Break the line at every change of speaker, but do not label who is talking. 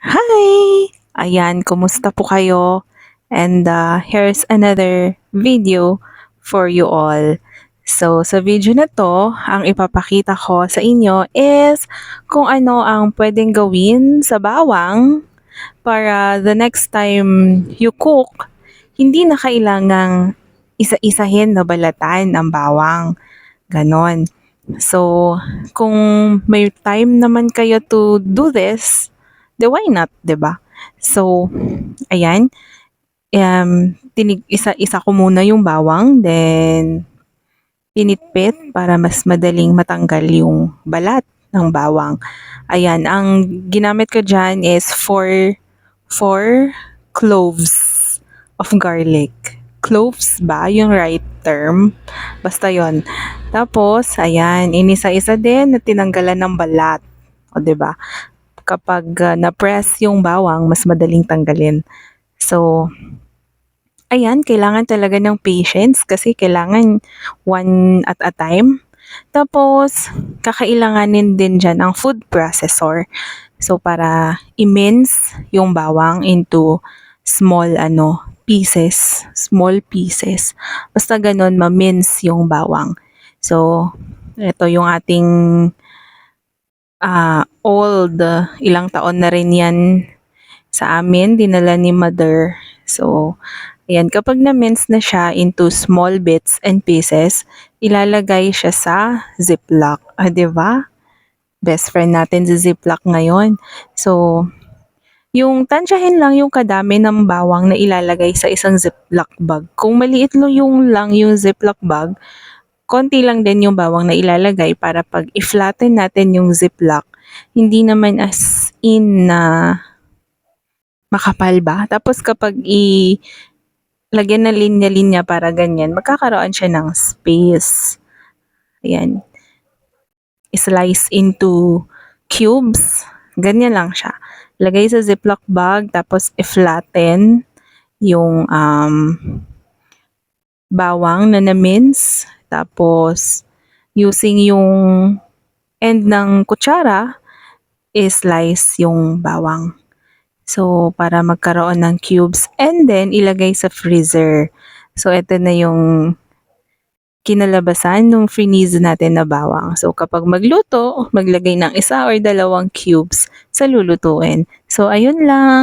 Hi! Ayan, kumusta po kayo? And here's another video for you all. So, sa video na to, ang ipapakita ko sa inyo is kung ano ang pwedeng gawin sa bawang para the next time you cook, hindi na kailangang isa-isahin na balatan ang bawang. Ganon. So, kung may time naman kayo to do this, why not, 'di ba? So, ayan, isa-isa ko muna yung bawang, then pinitpit para mas madaling matanggal yung balat ng bawang. Ayan, ang ginamit ko diyan is 4 cloves of garlic. Cloves ba yung right term? Basta yon. Tapos, ayan, inisa-isa din na tinanggalan ng balat. O, 'di ba? Kapag na-press yung bawang, mas madaling tanggalin. So, ayan, kailangan talaga ng patience kasi kailangan one at a time. Tapos, kakailanganin din dyan ang food processor. So, para i-mince yung bawang into small small pieces. Basta ganun, ma-mince yung bawang. So, ito yung ating old, ilang taon na rin yan sa amin, dinala ni mother. So, ayan, kapag na-mince na siya into small bits and pieces, ilalagay siya sa ziplock. Ah, 'di ba? Best friend natin si ziplock ngayon. So, yung tansyahin lang yung kadami ng bawang na ilalagay sa isang ziplock bag. Kung maliit lang yung ziplock bag, konti lang din yung bawang na ilalagay para pag i-flatten natin yung ziplock, hindi naman as in na makapal ba? Tapos kapag lagyan na linya-linya para ganyan, magkakaroon siya ng space. Ayan. I-slice into cubes. Ganyan lang siya. Lagay sa ziplock bag, tapos i-flatten yung bawang na na-mince. Tapos, using yung end ng kutsara, i-slice yung bawang. So, para magkaroon ng cubes. And then, ilagay sa freezer. So, ito na yung kinalabasan nung freeze natin na bawang. So, kapag magluto, maglagay ng 1 or 2 cubes sa lulutuin. So, ayun lang.